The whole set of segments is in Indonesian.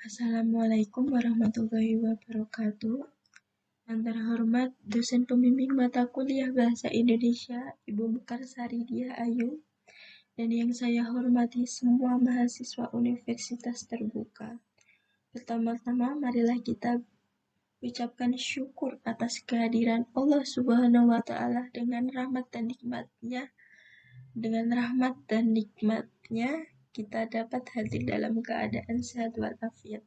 Assalamualaikum warahmatullahi wabarakatuh. Yang terhormat dosen pembimbing mata kuliah Bahasa Indonesia, Ibu Mekarsari Diah Ayu, dan yang saya hormati semua mahasiswa Universitas Terbuka. Pertama-tama, marilah kita ucapkan syukur atas kehadiran Allah Subhanahu wa Ta'ala dengan rahmat dan nikmatnya. Dengan rahmat dan nikmatnya, kita dapat hadir dalam keadaan sehat walafiat.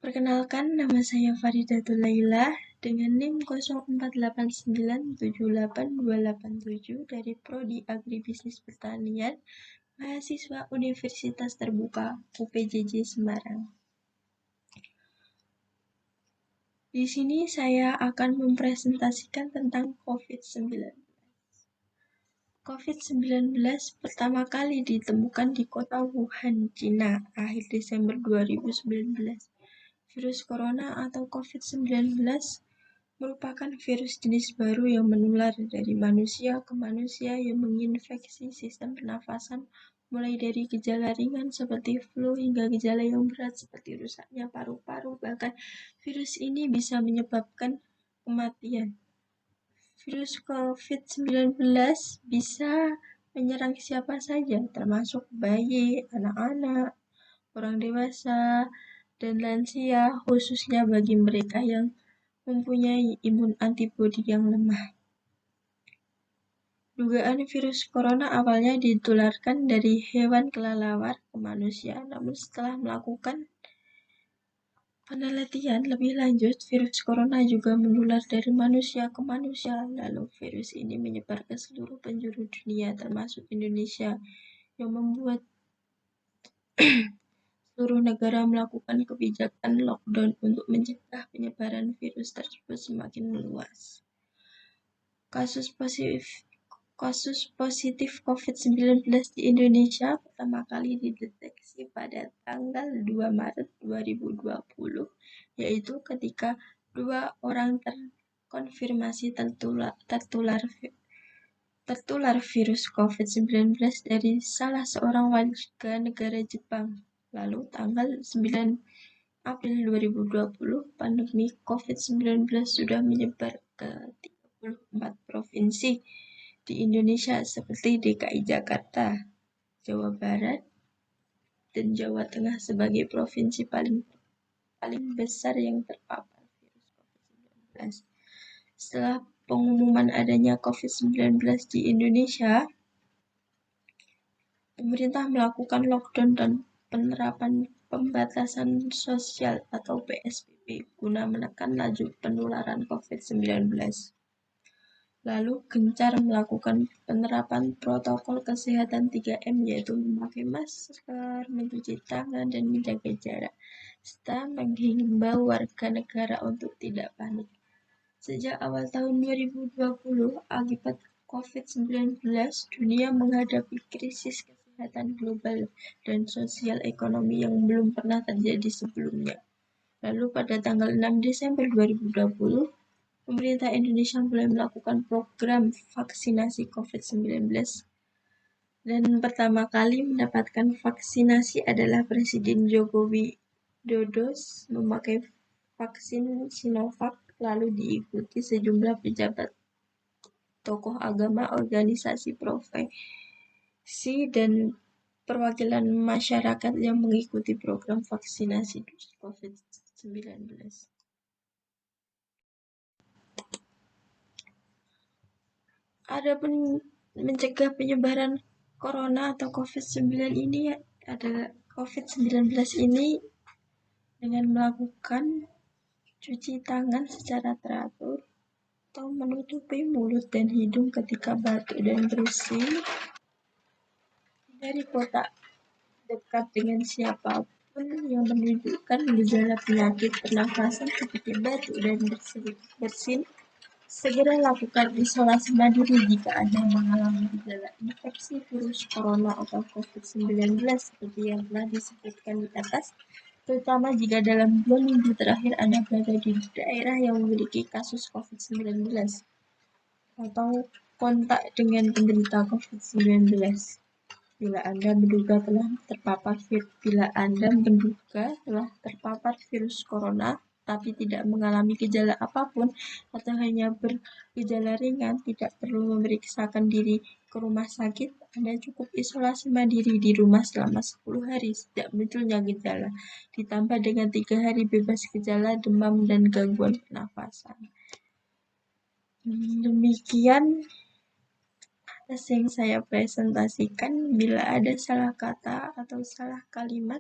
Perkenalkan, nama saya Faridatul Laila dengan NIM 0489782887 dari Prodi Agribisnis Pertanian, mahasiswa Universitas Terbuka UPJJ Semarang. Di sini saya akan mempresentasikan tentang COVID-19. COVID-19 pertama kali ditemukan di kota Wuhan, Cina, akhir Desember 2019. Virus corona atau COVID-19 merupakan virus jenis baru yang menular dari manusia ke manusia yang menginfeksi sistem pernafasan mulai dari gejala ringan seperti flu hingga gejala yang berat seperti rusaknya paru-paru. Bahkan virus ini bisa menyebabkan kematian. Virus COVID-19 bisa menyerang siapa saja, termasuk bayi, anak-anak, orang dewasa, dan lansia, khususnya bagi mereka yang mempunyai imun antibodi yang lemah. Dugaan virus corona awalnya ditularkan dari hewan kelelawar ke manusia, namun setelah melakukan penelitian lebih lanjut, virus corona juga menular dari manusia ke manusia. Lalu virus ini menyebar ke seluruh penjuru dunia, termasuk Indonesia, yang membuat seluruh negara melakukan kebijakan lockdown untuk mencegah penyebaran virus tersebut semakin meluas. Kasus positif COVID-19 di Indonesia pertama kali dideteksi pada tanggal 2 Maret 2020, yaitu ketika 2 orang terkonfirmasi tertular virus COVID-19 dari salah seorang warga negara Jepang. Lalu tanggal 9 April 2020, pandemi COVID-19 sudah menyebar ke 34 provinsi di Indonesia seperti DKI Jakarta, Jawa Barat, dan Jawa Tengah sebagai provinsi paling besar yang terpapar virus COVID-19. Setelah pengumuman adanya COVID-19 di Indonesia, pemerintah melakukan lockdown dan penerapan pembatasan sosial atau PSBB guna menekan laju penularan COVID-19. Lalu gencar melakukan penerapan protokol kesehatan 3M, yaitu memakai masker, mencuci tangan, dan menjaga jarak, serta menghimbau warga negara untuk tidak panik. Sejak awal tahun 2020, akibat COVID-19, dunia menghadapi krisis kesehatan global dan sosial ekonomi yang belum pernah terjadi sebelumnya. Lalu pada tanggal 6 Desember 2020, pemerintah Indonesia mulai melakukan program vaksinasi COVID-19. Dan pertama kali mendapatkan vaksinasi adalah Presiden Joko Widodo memakai vaksin Sinovac, lalu diikuti sejumlah pejabat, tokoh agama, organisasi profesi, dan perwakilan masyarakat yang mengikuti program vaksinasi COVID-19. Adapun mencegah penyebaran corona atau COVID-19 ini dengan melakukan cuci tangan secara teratur atau menutupi mulut dan hidung ketika batuk dan bersin, dari kontak dekat dengan siapapun yang menunjukkan gejala penyakit pernafasan seperti batuk dan bersin. Segera lakukan isolasi mandiri jika Anda mengalami gejala infeksi virus corona atau COVID-19 seperti yang telah disebutkan di atas, terutama jika dalam 2 minggu terakhir Anda berada di daerah yang memiliki kasus COVID-19 atau kontak dengan penderita COVID-19. Bila Anda menduga telah terpapar virus corona, tapi tidak mengalami gejala apapun atau hanya bergejala ringan, tidak perlu memeriksakan diri ke rumah sakit. Anda cukup isolasi mandiri di rumah selama 10 hari sejak munculnya gejala, ditambah dengan 3 hari bebas gejala demam dan gangguan pernafasan. Demikian yang saya presentasikan. Bila ada salah kata atau salah kalimat,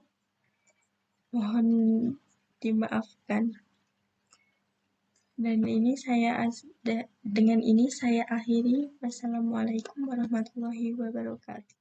mohon dimaafkan. Dan dengan ini saya akhiri. Wassalamualaikum warahmatullahi wabarakatuh.